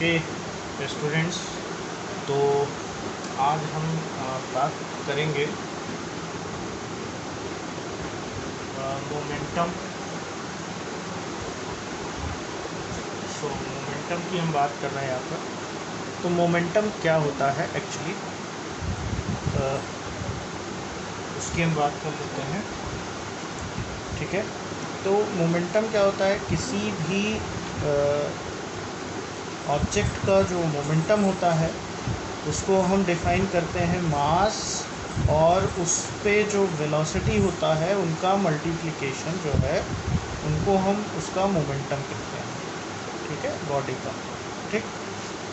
Okay students, तो आज हम बात करेंगे मोमेंटम। मोमेंटम की हम बात कर रहे हैं यहाँ पर। तो मोमेंटम क्या होता है एक्चुअली, उसकी हम बात कर लेते हैं। ठीक है, तो मोमेंटम क्या होता है, किसी भी ऑब्जेक्ट का जो मोमेंटम होता है उसको हम डिफ़ाइन करते हैं मास और उस पे जो वेलोसिटी होता है उनका मल्टीप्लिकेशन जो है उनको हम उसका मोमेंटम कहते हैं। ठीक है, बॉडी का। ठीक,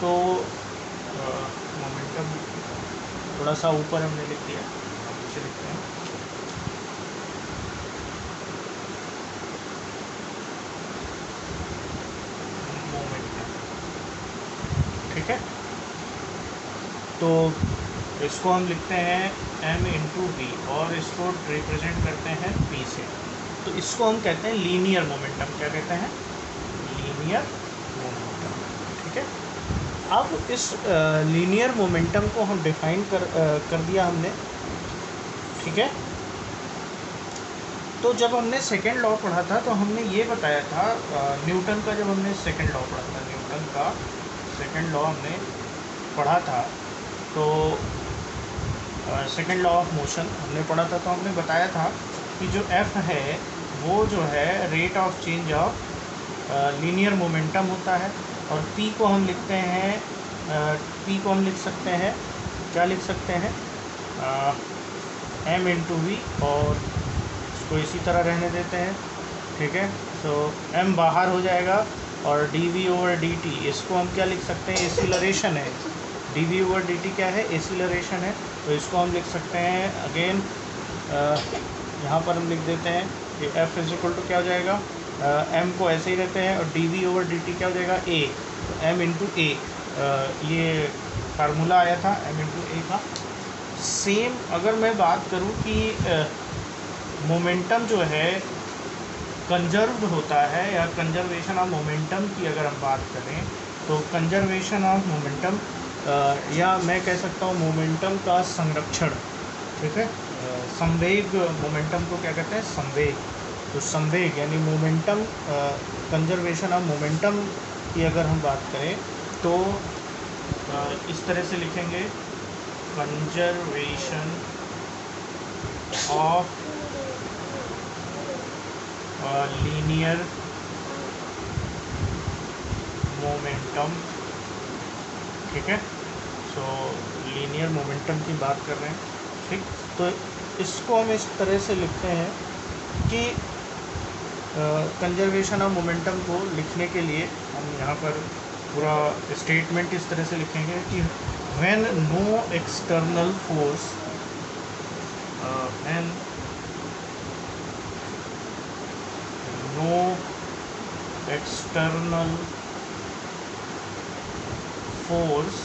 तो मोमेंटम थोड़ा सा ऊपर हमने लिख दिया, हम नीचे लिखते हैं। मोमेंटम, ठीक है, तो इसको हम लिखते हैं m इंटू वी और इसको रिप्रेजेंट करते हैं p से। तो इसको हम कहते हैं लीनियर मोमेंटम। क्या कहते हैं? Linear momentum. ठीक है, अब इस लीनियर मोमेंटम को हम डिफाइन कर दिया हमने। ठीक है, तो जब हमने सेकेंड लॉ पढ़ा था तो हमने ये बताया था, न्यूटन का जब हमने सेकेंड लॉ पढ़ा था, न्यूटन का सेकेंड लॉ हमने पढ़ा था, तो सेकेंड लॉ ऑफ मोशन हमने पढ़ा था। तो हमने बताया था कि जो f है वो जो है rate of change of linear momentum होता है, और p को हम लिखते हैं, p को हम लिख सकते हैं, क्या लिख सकते हैं, m इंटू वी, और इसको इसी तरह रहने देते हैं। ठीक है, तो m बाहर हो जाएगा और dv ओवर dt, इसको हम क्या लिख सकते हैं, एक्सीलरेशन है। dv ओवर dt क्या है, एक्सीलरेशन है, तो इसको हम लिख सकते हैं अगेन, यहाँ पर हम लिख देते हैं कि f इज इक्वल टू क्या हो जाएगा, m को ऐसे ही रहते हैं, और dv ओवर dt क्या हो जाएगा, a, तो m इंटू a, ये फार्मूला आया था m इंटू a का। सेम अगर मैं बात करूँ कि मोमेंटम जो है कंजर्व्ड होता है, या कंजर्वेशन ऑफ मोमेंटम की अगर हम बात करें तो कंजर्वेशन ऑफ मोमेंटम, या मैं कह सकता हूँ मोमेंटम का संरक्षण। ठीक है, संवेग मोमेंटम को क्या कहते हैं, संवेग। तो संवेग यानी मोमेंटम, कंजर्वेशन ऑफ मोमेंटम की अगर हम बात करें तो इस तरह से लिखेंगे, कंजर्वेशन ऑफ लीनियर मोमेंटम। ठीक है, सो लीनियर मोमेंटम की बात कर रहे हैं। ठीक, तो इसको हम इस तरह से लिखते हैं कि कंजर्वेशन ऑफ मोमेंटम को लिखने के लिए हम यहाँ पर पूरा स्टेटमेंट इस तरह से लिखेंगे कि when no external force, when no external force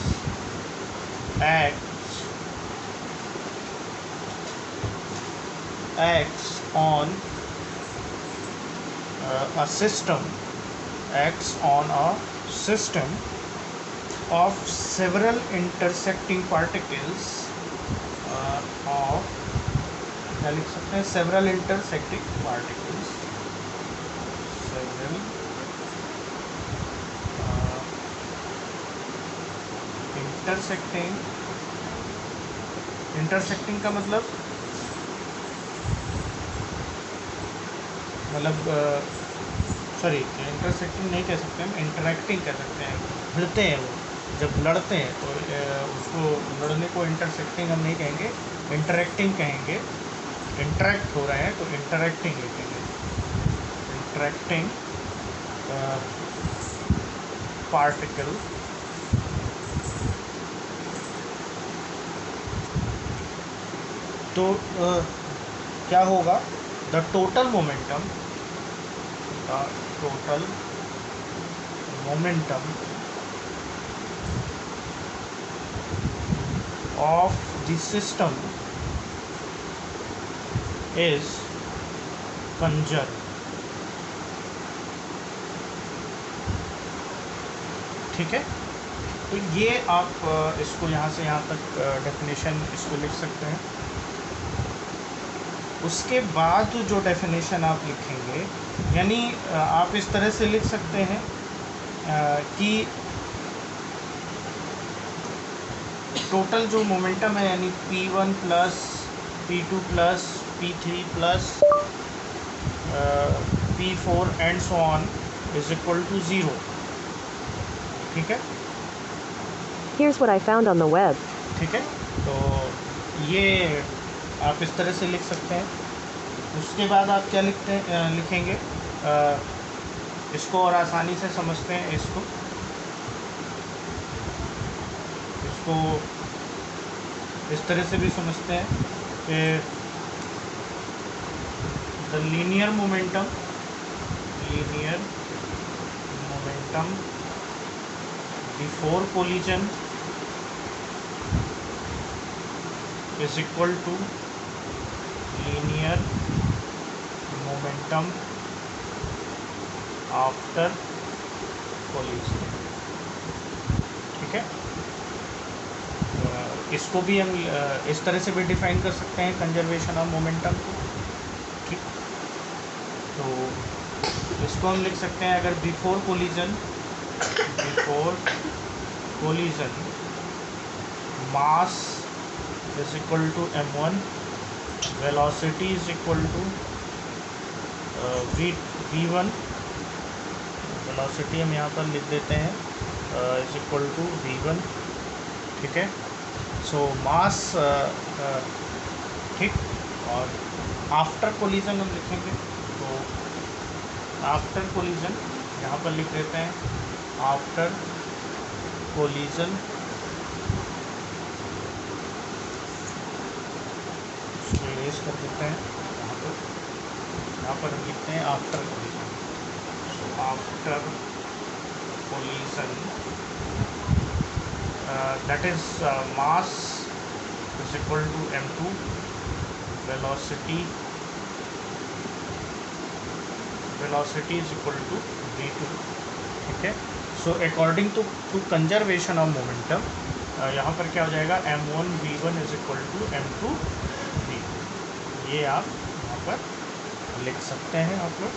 acts on a system, acts on a system of several intersecting particles, of क्या लिख सकते हैं, several intersecting particles, several intersecting का मतलब सॉरी, इंटरसेक्टिंग नहीं कह सकते हम, इंटरेक्टिंग कह सकते हैं। भिड़ते हैं वो, जब लड़ते हैं तो उसको लड़ने को इंटरसेक्टिंग हम नहीं कहेंगे, इंटरेक्टिंग कहेंगे। इंटरेक्ट हो रहे हैं तो इंटरेक्टिंग लिखेंगे, इंटरेक्टिंग पार्टिकल। तो क्या होगा, the total momentum of the system is conserve. ठीक है, तो ये आप इसको यहाँ से यहाँ तक डेफिनेशन इसको लिख सकते हैं। उसके बाद जो डेफिनेशन आप लिखेंगे, यानी आप इस तरह से लिख सकते हैं कि टोटल जो मोमेंटम है, यानी P1 plus P2 plus P3 plus P4 and so on is equal to 0। ठीक है, Here's what I found on the web. ठीक है। तो ये आप इस तरह से लिख सकते हैं। उसके बाद आप क्या लिखेंगे, इसको और आसानी से समझते हैं। इसको इस तरह से भी समझते हैं कि the linear momentum before collision is equal to linear momentum after collision। ठीक है, इसको भी हम इस तरह से भी डिफाइन कर सकते हैं, कंजर्वेशन ऑफ मोमेंटम को। ठीक, तो इसको हम लिख सकते हैं, अगर before collision mass is equal to m1, velocity is equal to v1, velocity हम यहाँ पर लिख देते हैं is equal to v1। ठीक है, सो मास ठीक, और आफ्टर कोलिजन हम लिखेंगे, तो आफ्टर कोलिजन यहाँ पर लिख देते हैं, आफ्टर कोलिजन कर देते हैं, यहाँ पर हम लिखते हैं after collision. So after collision that is mass is equal to m2, velocity is equal to v2। ठीक है, so according to conservation of momentum यहाँ पर क्या हो जाएगा, m1 v1 is equal to m2 v। ये आप यहाँ पर लिख सकते हैं आप लोग।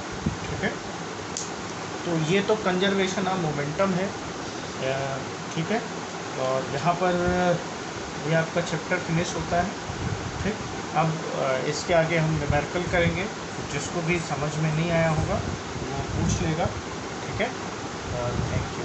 ठीक है, तो ये तो कंजर्वेशन ऑफ मोमेंटम है। ठीक है, और यहाँ पर ये आपका चैप्टर फिनिश होता है। ठीक, अब इसके आगे हम न्यूमेरिकल करेंगे, जिसको भी समझ में नहीं आया होगा वो पूछ लेगा। ठीक है, थैंक यू।